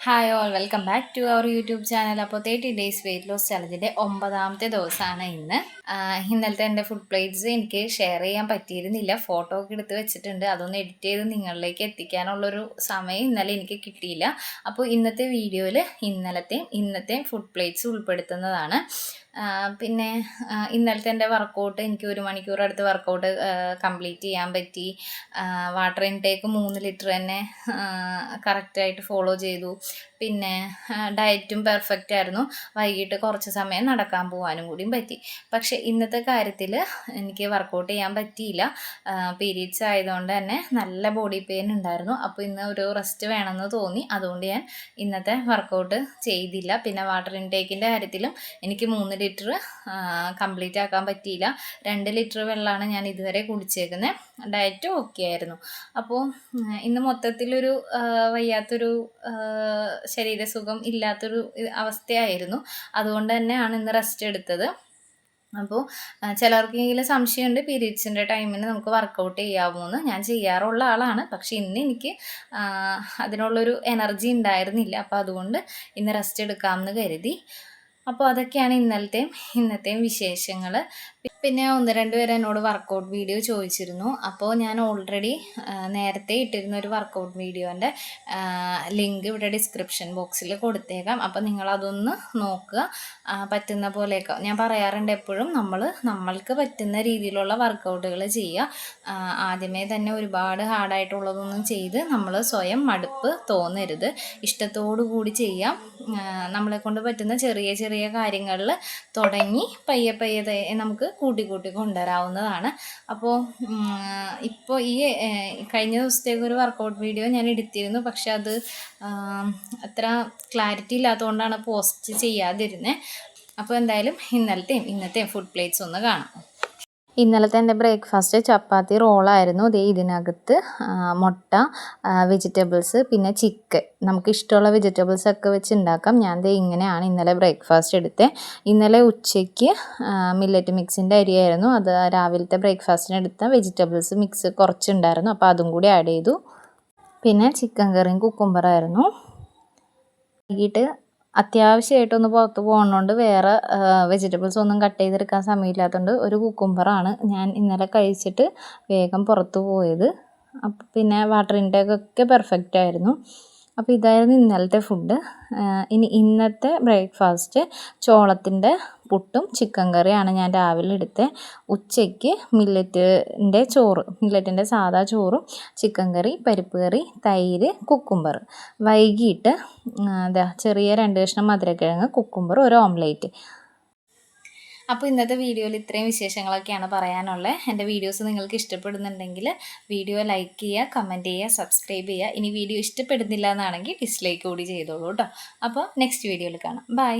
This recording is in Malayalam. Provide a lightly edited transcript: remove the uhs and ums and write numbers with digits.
Hi all welcome back to our YouTube channel. അപ്പോൾ 30 ഡേയ്സ് വെയിറ്റ് ലോസ് ചലഞ്ചിൻ്റെ 9ാമത്തെ ദിവസമാണ് ഇന്ന്. ഇന്നലത്തെ എൻ്റെ ഫുഡ് പ്ലേറ്റ്സ് എനിക്ക് ഷെയർ ചെയ്യാൻ പറ്റിയിരുന്നില്ല. ഫോട്ടോ ഒക്കെ എടുത്ത് വെച്ചിട്ടുണ്ട്. അതൊന്ന് എഡിറ്റ് ചെയ്ത് നിങ്ങളിലേക്ക് എത്തിക്കാനുള്ളൊരു സമയം ഇന്നലെ എനിക്ക് കിട്ടിയില്ല. അപ്പോൾ ഇന്നത്തെ വീഡിയോയിൽ ഇന്നത്തെയും ഫുഡ് പ്ലേറ്റ്സ് ഉൾപ്പെടുത്തുന്നതാണ്. പിന്നെ ഇന്നലത്തെ എൻ്റെ വർക്കൗട്ട് എനിക്ക് 1 മണിക്കൂർ അടുത്ത് വർക്കൗട്ട് കംപ്ലീറ്റ് ചെയ്യാൻ പറ്റി. വാട്ടർ ഇൻടേക്ക് 3 ലിറ്റർ തന്നെ കറക്റ്റായിട്ട് ഫോളോ ചെയ്തു. പിന്നെ ഡയറ്റും പെർഫെക്റ്റ് ആയിരുന്നു. വൈകിട്ട് കുറച്ച് സമയം നടക്കാൻ പോകാനും കൂടിയും പറ്റി. പക്ഷേ ഇന്നത്തെ കാര്യത്തിൽ എനിക്ക് വർക്കൗട്ട് ചെയ്യാൻ പറ്റിയില്ല. പീരീഡ്സ് ആയതുകൊണ്ട് തന്നെ നല്ല ബോഡി പെയിൻ ഉണ്ടായിരുന്നു. അപ്പോൾ ഇന്ന് ഒരു റെസ്റ്റ് വേണമെന്ന് തോന്നി. അതുകൊണ്ട് ഞാൻ ഇന്നത്തെ വർക്കൗട്ട് ചെയ്തില്ല. പിന്നെ വാട്ടർ ഇൻടേക്കിൻ്റെ കാര്യത്തിലും എനിക്ക് 3 ലിറ്റർ കംപ്ലീറ്റ് ആക്കാൻ പറ്റിയില്ല. 2 ലിറ്റർ വെള്ളമാണ് ഞാൻ ഇതുവരെ കുടിച്ചേക്കുന്നത്. ഡയറ്റും ഓക്കെ ആയിരുന്നു. അപ്പോൾ ഇന്ന് മൊത്തത്തിലൊരു വയ്യാത്തൊരു ശരീരസുഖം ഇല്ലാത്തൊരു അവസ്ഥയായിരുന്നു. അതുകൊണ്ട് തന്നെയാണ് ഇന്ന് റെസ്റ്റ് എടുത്തത്. അപ്പോൾ ചിലർക്കെങ്കിലും സംശയമുണ്ട് പീരീഡ്സിൻ്റെ ടൈമിന് നമുക്ക് വർക്കൗട്ട് ചെയ്യാമോയെന്ന്. ഞാൻ ചെയ്യാറുള്ള ആളാണ്. പക്ഷേ ഇന്ന് എനിക്ക് അതിനുള്ളൊരു എനർജി ഉണ്ടായിരുന്നില്ല. അപ്പോൾ അതുകൊണ്ട് ഇന്ന് റെസ്റ്റ് എടുക്കാമെന്ന് കരുതി. അപ്പോൾ അതൊക്കെയാണ് ഇന്നത്തെയും വിശേഷങ്ങൾ. പിന്നെ 1-2 പേര് എന്നോട് വർക്കൗട്ട് വീഡിയോ ചോദിച്ചിരുന്നു. അപ്പോൾ ഞാൻ ഓൾറെഡി നേരത്തെ ഇട്ടിരുന്ന ഒരു വർക്കൗട്ട് വീഡിയോൻ്റെ ലിങ്ക് ഇവിടെ ഡിസ്ക്രിപ്ഷൻ ബോക്സിൽ കൊടുത്തേക്കാം. അപ്പോൾ നിങ്ങളതൊന്ന് നോക്കുക. പറ്റുന്ന പോലെയൊക്കെ ഞാൻ പറയാറുണ്ട് എപ്പോഴും നമ്മൾക്ക് പറ്റുന്ന രീതിയിലുള്ള വർക്കൗട്ടുകൾ ചെയ്യുക. ആദ്യമേ തന്നെ ഒരുപാട് ഹാർഡായിട്ടുള്ളതൊന്നും ചെയ്ത് നമ്മൾ സ്വയം മടുപ്പ് തോന്നരുത്. ഇഷ്ടത്തോടു കൂടി ചെയ്യാം. നമ്മളെക്കൊണ്ട് പറ്റുന്ന ചെറിയ ചെറിയ കാര്യങ്ങളിൽ തുടങ്ങി പയ്യെ നമുക്ക് കൂട്ടി കൊണ്ടുവരാവുന്നതാണ്. അപ്പോൾ ഇപ്പോൾ ഈ കഴിഞ്ഞ ദിവസത്തേക്ക് ഒരു വർക്കൗട്ട് വീഡിയോ ഞാൻ എടുത്തിരുന്നു. പക്ഷെ അത് അത്ര ക്ലാരിറ്റി ഇല്ലാത്തതുകൊണ്ടാണ് പോസ്റ്റ് ചെയ്യാതിരുന്നത്. അപ്പോൾ എന്തായാലും ഇന്നത്തെയും ഫുഡ് പ്ലേറ്റ്സ് ഒന്ന് കാണാം. ഇന്നലത്തെ എൻ്റെ ബ്രേക്ക്ഫാസ്റ്റ് ചപ്പാത്തി റോളായിരുന്നു. ഇതിനകത്ത് മുട്ട, വെജിറ്റബിൾസ്, പിന്നെ ചിക്കൻ, നമുക്ക് ഇഷ്ടമുള്ള വെജിറ്റബിൾസൊക്കെ വെച്ച് ഉണ്ടാക്കാം. ഞാൻ ഇങ്ങനെയാണ് ഇന്നലെ ബ്രേക്ക്ഫാസ്റ്റ് എടുത്തത്. ഇന്നലെ ഉച്ചയ്ക്ക് മില്ലറ്റ് മിക്സിൻ്റെ അരിയായിരുന്നു. അത് രാവിലത്തെ ബ്രേക്ക്ഫാസ്റ്റിന് എടുത്ത വെജിറ്റബിൾസ് മിക്സ് കുറച്ചുണ്ടായിരുന്നു. അപ്പോൾ അതും കൂടി ആഡ് ചെയ്തു. പിന്നെ ചിക്കൻ കറിയും കുക്കുംബറായിരുന്നു. വൈകിട്ട് അത്യാവശ്യമായിട്ടൊന്ന് പുറത്ത് പോകുന്നതുകൊണ്ട് വേറെ വെജിറ്റബിൾസ് ഒന്നും കട്ട് ചെയ്തെടുക്കാൻ സമയമില്ലാത്തതുകൊണ്ട് ഒരു കുക്കുംബറാണ് ഞാൻ ഇന്നലെ കഴിച്ചിട്ട് വേഗം പുറത്ത് പോയത്. അപ്പോൾ പിന്നെ വാട്ടർ ഇൻടേക്കൊക്കെ പെർഫെക്റ്റ് ആയിരുന്നു. അപ്പോൾ ഇതായിരുന്നു ഇന്നലത്തെ ഫുഡ്. ഇന്നത്തെ ബ്രേക്ക്ഫാസ്റ്റ് ചോളത്തിൻ്റെ പുട്ടും ചിക്കൻ കറിയാണ് ഞാൻ രാവിലെ എടുത്തത്. ഉച്ചയ്ക്ക് മില്ലറ്റിൻ്റെ സാദാ ചോറും ചിക്കൻ കറി, പരിപ്പ് കറി, തൈര്, കുക്കുംബർ. വൈകിട്ട് ചെറിയ 2 കഷ്ണം മധുരക്കിഴങ്ങ്, കുക്കുംബർ, ഒരു ഓംലേറ്റ്. അപ്പോൾ ഇന്നത്തെ വീഡിയോയിൽ ഇത്രയും വിശേഷങ്ങളൊക്കെയാണ് പറയാനുള്ളത്. എൻ്റെ വീഡിയോസ് നിങ്ങൾക്ക് ഇഷ്ടപ്പെടുന്നുണ്ടെങ്കിൽ വീഡിയോ ലൈക്ക് ചെയ്യുക, കമൻറ്റ് ചെയ്യുക, സബ്സ്ക്രൈബ് ചെയ്യുക. ഇനി വീഡിയോ ഇഷ്ടപ്പെടുന്നില്ല എന്നാണെങ്കിൽ ഡിസ്ലൈക്ക് കൂടി ചെയ്തോളൂ കേട്ടോ. അപ്പോൾ നെക്സ്റ്റ് വീഡിയോയിൽ കാണാം. ബൈ.